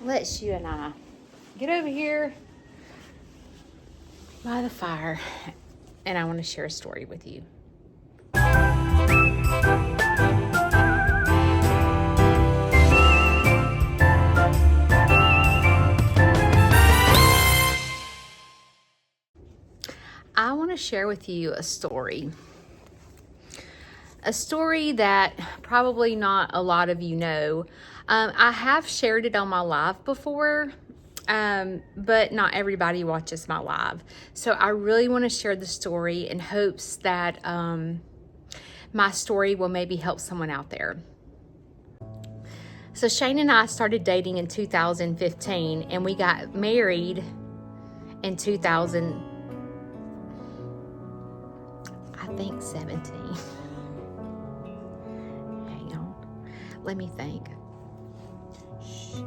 Let's you and I get over here by the fire, and I want to share a story with you. I want to share with you a story that probably not a lot of you know. I have shared it on my live before, but not everybody watches my live. So I really want to share the story in hopes that my story will maybe help someone out there. So Shane and I started dating in 2015, and we got married in 2017. Hang on. Let me think. Shh.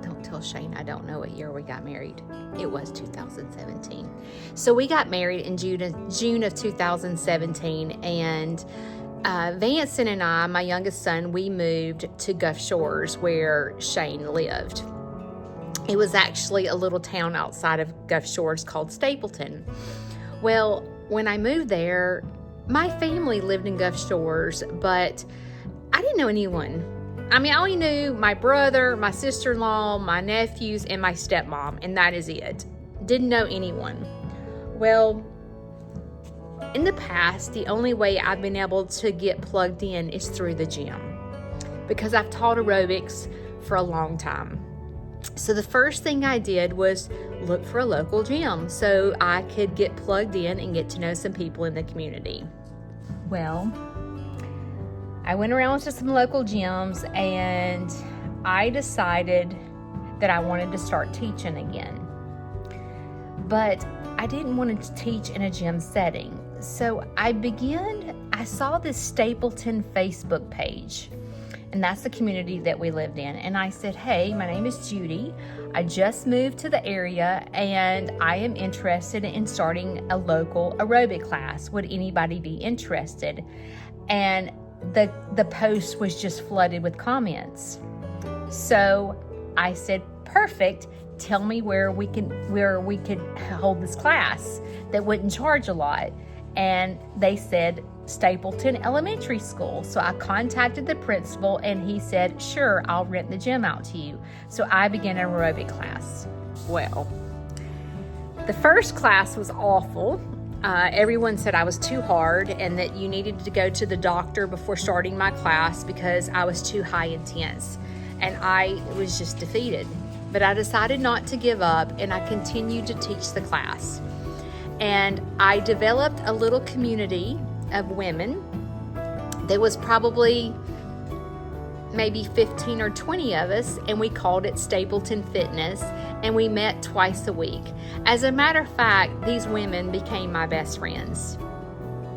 Don't tell Shane I don't know what year we got married. It was 2017. So we got married in June of 2017, and Vanson and I, my youngest son, we moved to Gulf Shores where Shane lived. It was actually a little town outside of Gulf Shores called Stapleton. Well, when I moved there, my family lived in Gulf Shores, but I didn't know anyone. I mean, I only knew my brother, my sister-in-law, my nephews, and my stepmom, and that is it. Didn't know anyone. Well, in the past, the only way I've been able to get plugged in is through the gym, because I've taught aerobics for a long time. So the first thing I did was look for a local gym so I could get plugged in and get to know some people in the community. Well, I went around to some local gyms, and I decided that I wanted to start teaching again. But I didn't want to teach in a gym setting. So I saw this Stapleton Facebook page. And that's the community that we lived in. And I said, hey, my name is Judy. I just moved to the area, and I am interested in starting a local aerobic class. Would anybody be interested? And the post was just flooded with comments. So I said, perfect. Tell me where we could hold this class that wouldn't charge a lot. And they said Stapleton Elementary School. So I contacted the principal, and he said, sure, I'll rent the gym out to you. So I began an aerobic class. Well, the first class was awful. Everyone said I was too hard and that you needed to go to the doctor before starting my class because I was too high intense. And I was just defeated. But I decided not to give up, and I continued to teach the class. And I developed a little community of women. There was probably maybe 15 or 20 of us, and we called it Stapleton Fitness, and we met twice a week. As a matter of fact, these women became my best friends.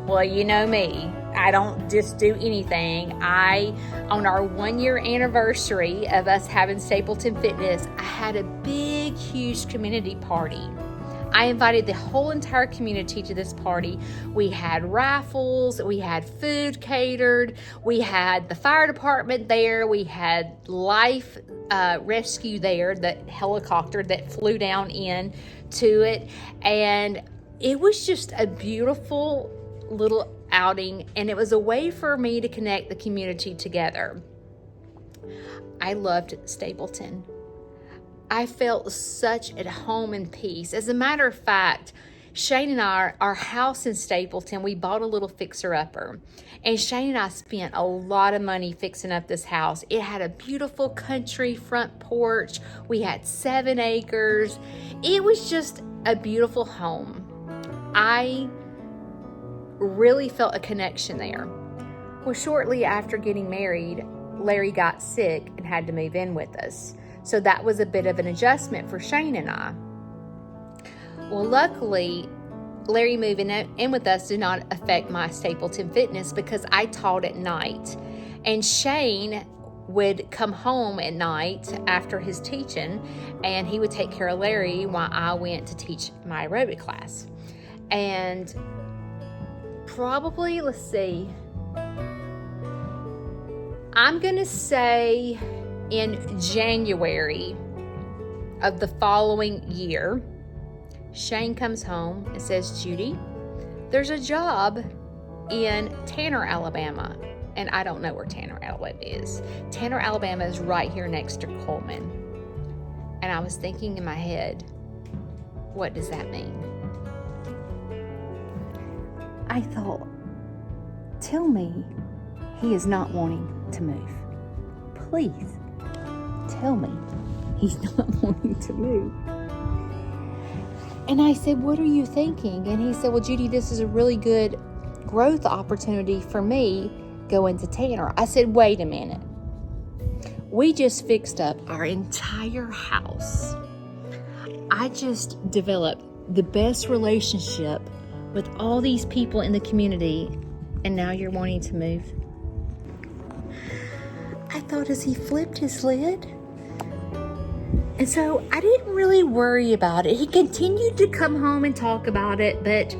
Well, you know me. I don't just do anything. On our 1-year anniversary of us having Stapleton Fitness, I had a big, huge community party. I invited the whole entire community to this party. We had raffles, we had food catered, we had the fire department there, we had life rescue there, the helicopter that flew down in to it. And it was just a beautiful little outing, and it was a way for me to connect the community together. I loved Stapleton. I felt such at home and peace. As a matter of fact, Shane and I, our house in Stapleton, we bought a little fixer-upper. And Shane and I spent a lot of money fixing up this house. It had a beautiful country front porch. We had 7 acres. It was just a beautiful home. I really felt a connection there. Well, shortly after getting married, Larry got sick and had to move in with us. So that was a bit of an adjustment for Shane and I. Well, luckily, Larry moving in with us did not affect my Stapleton Fitness because I taught at night. And Shane would come home at night after his teaching, and he would take care of Larry while I went to teach my aerobic class. And probably, let's see, I'm going to say in January of the following year, Shane comes home and says, Judy, there's a job in Tanner, Alabama. And I don't know where Tanner, Alabama is. Tanner, Alabama is right here next to Cullman. And I was thinking in my head, what does that mean? I thought, tell me he is not wanting to move. Please tell me he's not wanting to move. And I said, what are you thinking? And he said, well, Judy, this is a really good growth opportunity for me going to Tanner. I said, wait a minute. We just fixed up our entire house. I just developed the best relationship with all these people in the community, and now you're wanting to move? I thought as he flipped his lid. And so I didn't really worry about it. He continued to come home and talk about it, but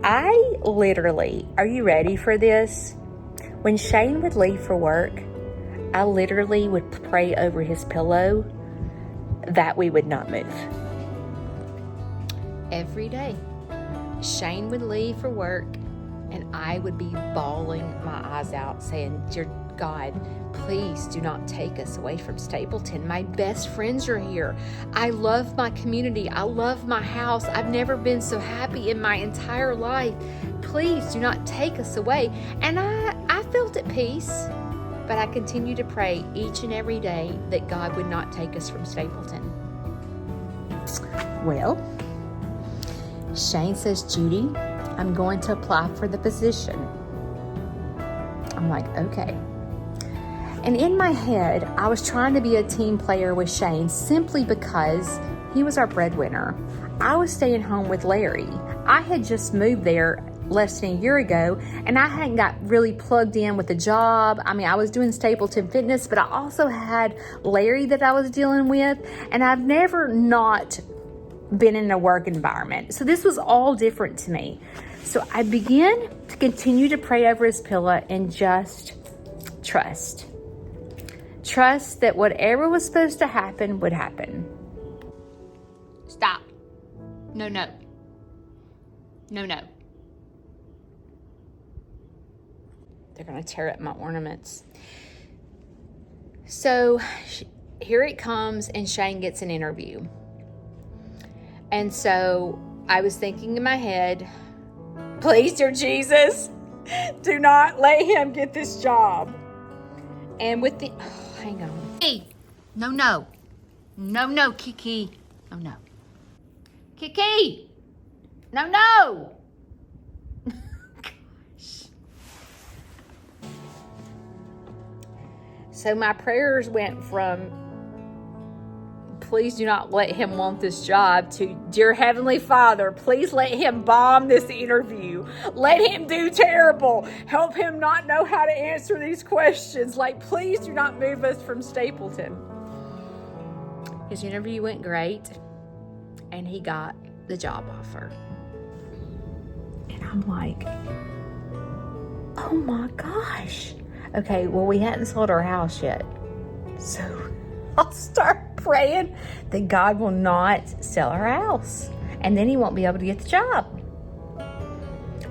I literally, are you ready for this? When Shane would leave for work, I literally would pray over his pillow that we would not move. Every day, Shane would leave for work and I would be bawling my eyes out saying, dear God, please do not take us away from Stapleton. My best friends are here. I love my community. I love my house. I've never been so happy in my entire life. Please do not take us away. And I felt at peace, but I continued to pray each and every day that God would not take us from Stapleton. Well, Shane says, Judy, I'm going to apply for the position. I'm like, okay. And in my head, I was trying to be a team player with Shane simply because he was our breadwinner. I was staying home with Larry. I had just moved there less than a year ago, and I hadn't got really plugged in with the job. I mean, I was doing Stapleton Fitness, but I also had Larry that I was dealing with, and I've never not been in a work environment. So this was all different to me. So I began to continue to pray over his pillow and just trust. Trust that whatever was supposed to happen would happen. Stop. No. They're going to tear up my ornaments. So here it comes, and Shane gets an interview. And so I was thinking in my head, please, dear Jesus, do not let him get this job. And with the, hang on. Hey, no, Kiki. No. Kiki, no. Gosh. So my prayers went from, please do not let him want this job, to, dear Heavenly Father, please let him bomb this interview. Let him do terrible. Help him not know how to answer these questions. Like, please do not move us from Stapleton. His interview went great, and he got the job offer. And I'm like, oh my gosh. Okay, well, we hadn't sold our house yet. So I'll start praying that God will not sell our house, and then he won't be able to get the job.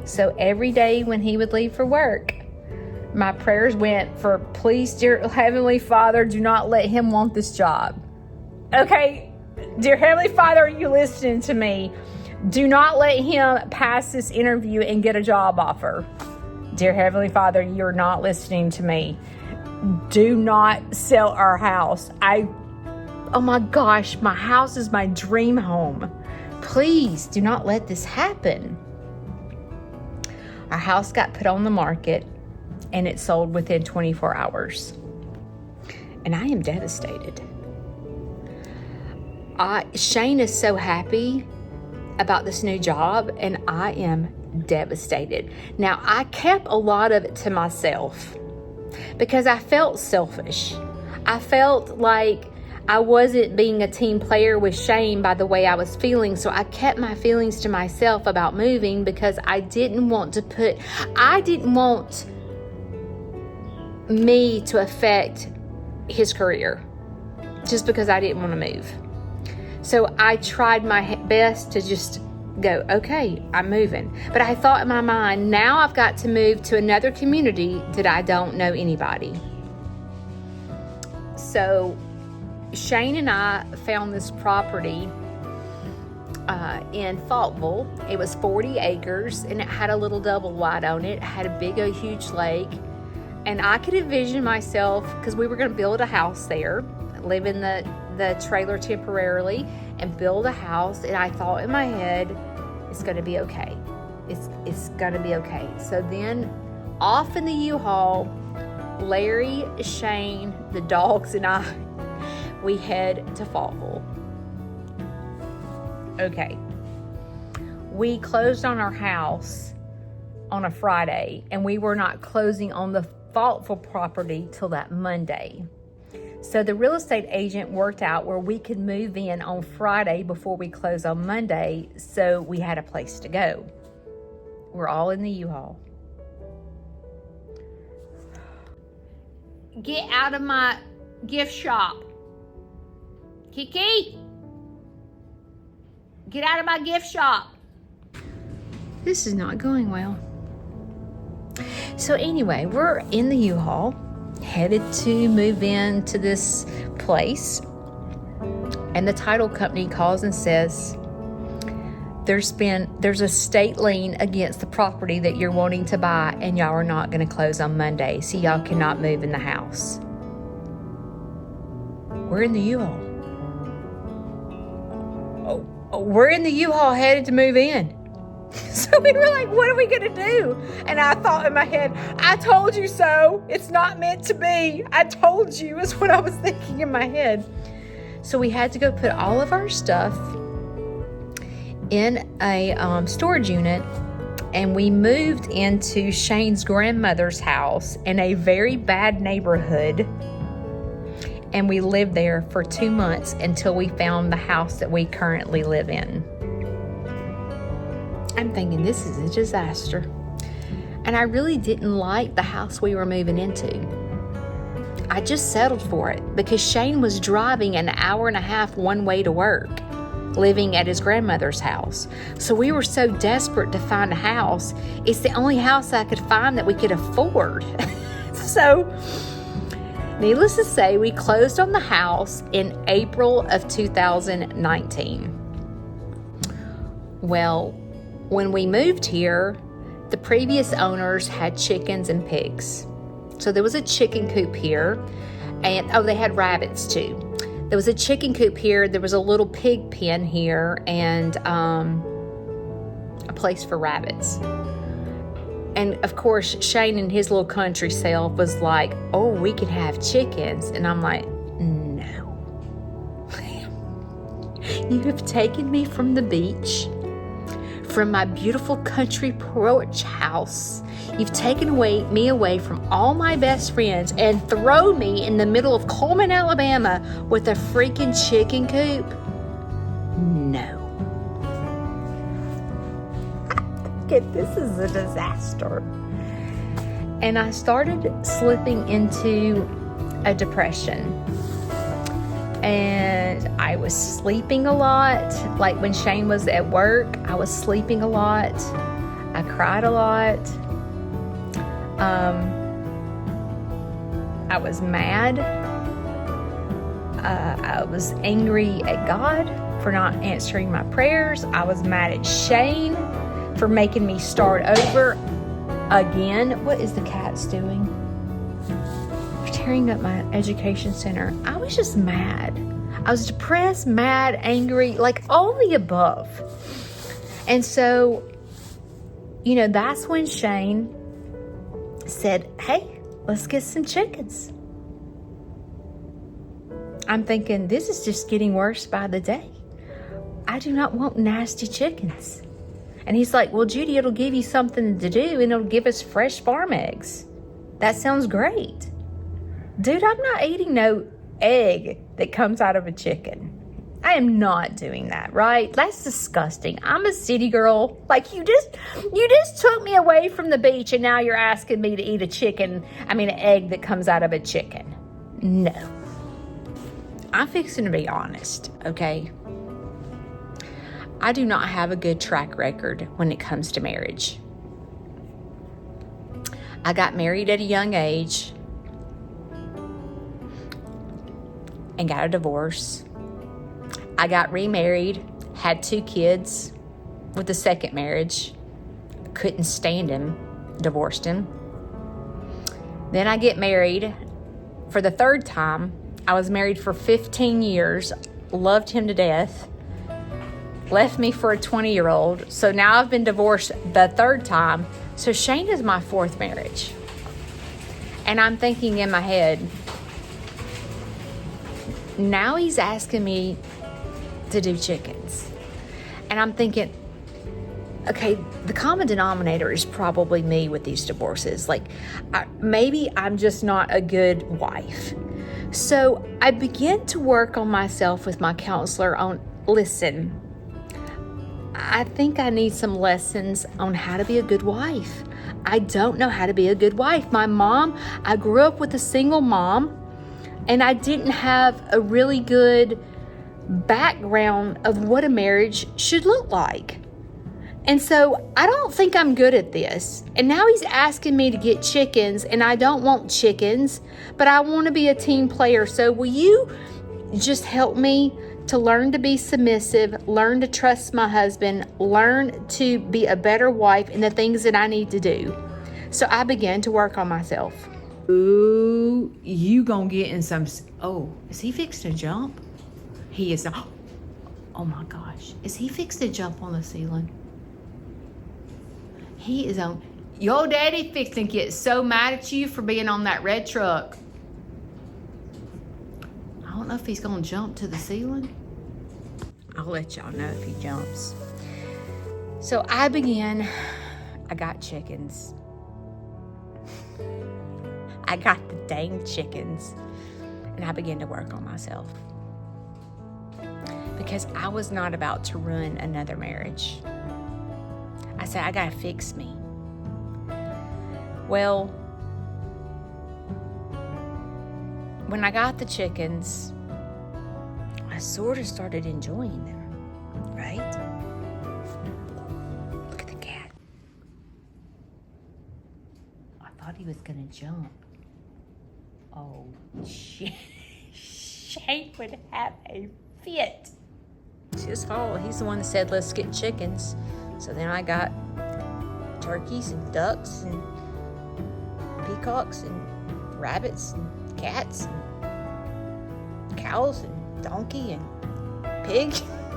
So every day when he would leave for work, my prayers went for, please, dear Heavenly Father, do not let him want this job. Okay, dear Heavenly Father, are you listening to me? Do not let him pass this interview and get a job offer. Dear Heavenly Father, you're not listening to me. Do not sell our house. Oh my gosh, my house is my dream home. Please do not let this happen. Our house got put on the market, and it sold within 24 hours. And I am devastated. Shane is so happy about this new job, and I am devastated. Now, I kept a lot of it to myself because I felt selfish. I felt like I wasn't being a team player with Shane by the way I was feeling. So I kept my feelings to myself about moving because I didn't want me to affect his career just because I didn't want to move. So I tried my best to just go, okay, I'm moving. But I thought in my mind, now I've got to move to another community that I don't know anybody. So Shane and I found this property in Faultville. It was 40 acres and it had a little double wide on it. It had a huge lake. And I could envision myself, because we were going to build a house there, live in the trailer temporarily and build a house. And I thought in my head, it's going to be okay. It's going to be okay. So then off in the U-Haul, Larry, Shane, the dogs, and I, we head to Faultville. Okay. We closed on our house on a Friday, and we were not closing on the Faultville property till that Monday. So the real estate agent worked out where we could move in on Friday before we close on Monday, so we had a place to go. We're all in the U-Haul. Get out of my gift shop. Kiki! Get out of my gift shop. This is not going well. So anyway, we're in the U-Haul, headed to move into this place. And the title company calls and says, there's a state lien against the property that you're wanting to buy, and y'all are not going to close on Monday, so y'all cannot move in the house. We're in the U-Haul. We're in the U-Haul headed to move in. So we were like, what are we going to do? And I thought in my head, I told you so. It's not meant to be. I told you is what I was thinking in my head. So we had to go put all of our stuff in a storage unit, and we moved into Shane's grandmother's house in a very bad neighborhood. And we lived there for 2 months until we found the house that we currently live in. I'm thinking, this is a disaster. And I really didn't like the house we were moving into. I just settled for it because Shane was driving an hour and a half one way to work, living at his grandmother's house. So we were so desperate to find a house. It's the only house I could find that we could afford. So, needless to say, we closed on the house in April of 2019. Well, when we moved here, the previous owners had chickens and pigs. So there was a chicken coop here, and they had rabbits too. There was a chicken coop here, there was a little pig pen here, and a place for rabbits. And of course, Shane in his little country self was like, oh, we could have chickens. And I'm like, no. You have taken me from the beach, from my beautiful country porch house. You've taken me away from all my best friends and thrown me in the middle of Cullman, Alabama with a freaking chicken coop. No. This is a disaster. And I started slipping into a depression. And I was sleeping a lot. Like when Shane was at work, I was sleeping a lot. I cried a lot. I was mad. I was angry at God for not answering my prayers. I was mad at Shane for making me start over again. What is the cats doing? They're tearing up my education center. I was just mad. I was depressed, mad, angry, like all the above. And so, that's when Shane said, hey, let's get some chickens. I'm thinking, this is just getting worse by the day. I do not want nasty chickens. And he's like, well, Judy, it'll give you something to do, and it'll give us fresh farm eggs. That sounds great. Dude, I'm not eating no egg that comes out of a chicken. I am not doing that, right? That's disgusting. I'm a city girl. Like, you just took me away from the beach, and now you're asking me to eat an egg that comes out of a chicken. No. I'm fixing to be honest, okay? I do not have a good track record when it comes to marriage. I got married at a young age and got a divorce. I got remarried, had 2 kids with the second marriage. Couldn't stand him, divorced him. Then I get married for the 3rd time. I was married for 15 years, loved him to death, left me for a 20-year-old. So now I've been divorced the 3rd time. So Shane is my 4th marriage. And I'm thinking in my head, now he's asking me to do chickens. And I'm thinking, okay, the common denominator is probably me with these divorces. Like, maybe I'm just not a good wife. So I began to work on myself with my counselor on, listen, I think I need some lessons on how to be a good wife. I don't know how to be a good wife. My mom, I grew up with a single mom, and I didn't have a really good background of what a marriage should look like. And so I don't think I'm good at this. And now he's asking me to get chickens, and I don't want chickens, but I want to be a team player. So will you just help me to learn to be submissive, learn to trust my husband, learn to be a better wife in the things that I need to do? So I began to work on myself. Ooh, you gonna get in some... Oh, is he fixed to jump? He is not. Oh my gosh. Is he fixed to jump on the ceiling? He is on... Your daddy fixing to get so mad at you for being on that red truck. I don't know if he's gonna jump to the ceiling. I'll let y'all know if he jumps. So I got chickens. I got the dang chickens, and I began to work on myself because I was not about to ruin another marriage. I said, I gotta fix me. Well, when I got the chickens, I sort of started enjoying them, right? Look at the cat. I thought he was gonna jump. Oh, shit. Shane would have a fit. It's his fault. He's the one that said, let's get chickens. So then I got turkeys and ducks and peacocks and rabbits and cats and cows and donkey and pig,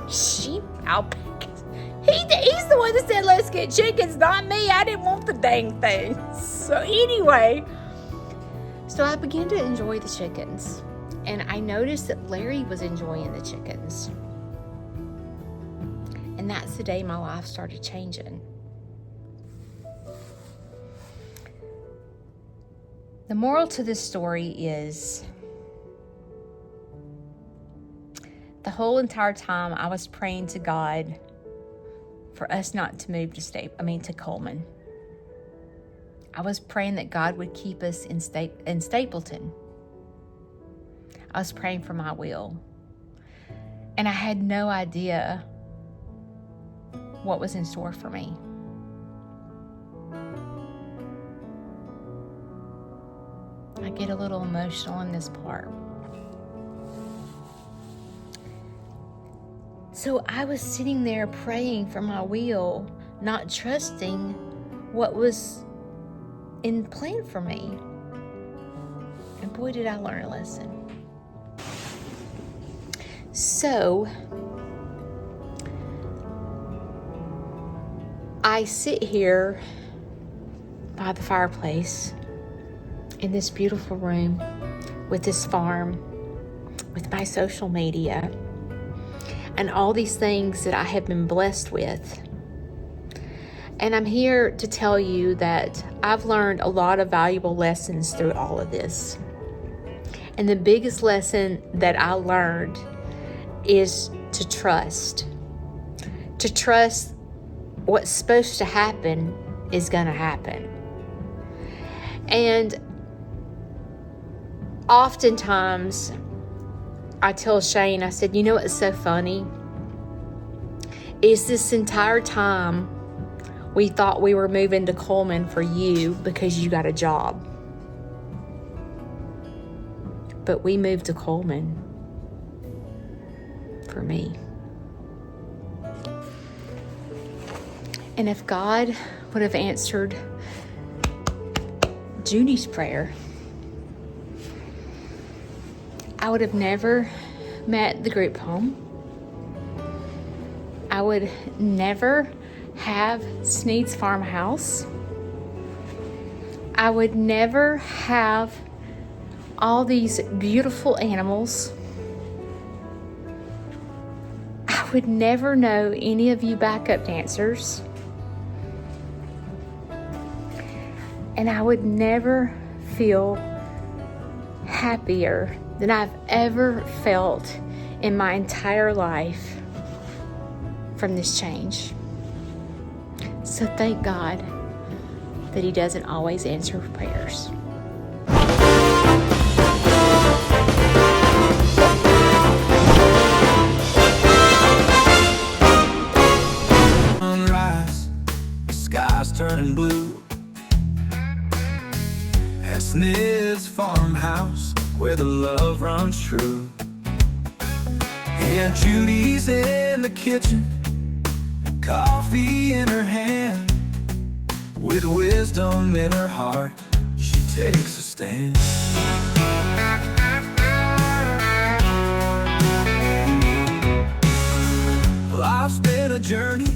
sheep, alpacas. He's the one that said, let's get chickens, not me. I didn't want the dang thing. So anyway, so I began to enjoy the chickens. And I noticed that Larry was enjoying the chickens. And that's the day my life started changing. The moral to this story is the whole entire time I was praying to God for us not to move to Cullman. I was praying that God would keep us in Stapleton. I was praying for my will. And I had no idea what was in store for me. I get a little emotional in this part. So I was sitting there praying for my will, not trusting what was in plan for me. And boy, did I learn a lesson. So I sit here by the fireplace in this beautiful room with this farm, with my social media, and all these things that I have been blessed with. And I'm here to tell you that I've learned a lot of valuable lessons through all of this. And the biggest lesson that I learned is to trust. To trust what's supposed to happen is going to happen. And oftentimes I tell Shane, I said, you know what's so funny? is this entire time we thought we were moving to Cullman for you because you got a job. But we moved to Cullman for me. And if God would have answered Judy's prayer, I would have never met the group home. I would never have Snead's Farmhouse. I would never have all these beautiful animals. I would never know any of you backup dancers. And I would never feel happier than I've ever felt in my entire life from this change. So thank God that He doesn't always answer prayers. Sunrise, the sky's turning blue. At Snead's farmhouse, where the love runs true. Aunt Judy's in the kitchen, coffee in her hand. With wisdom in her heart, she takes a stand. Life's been a journey,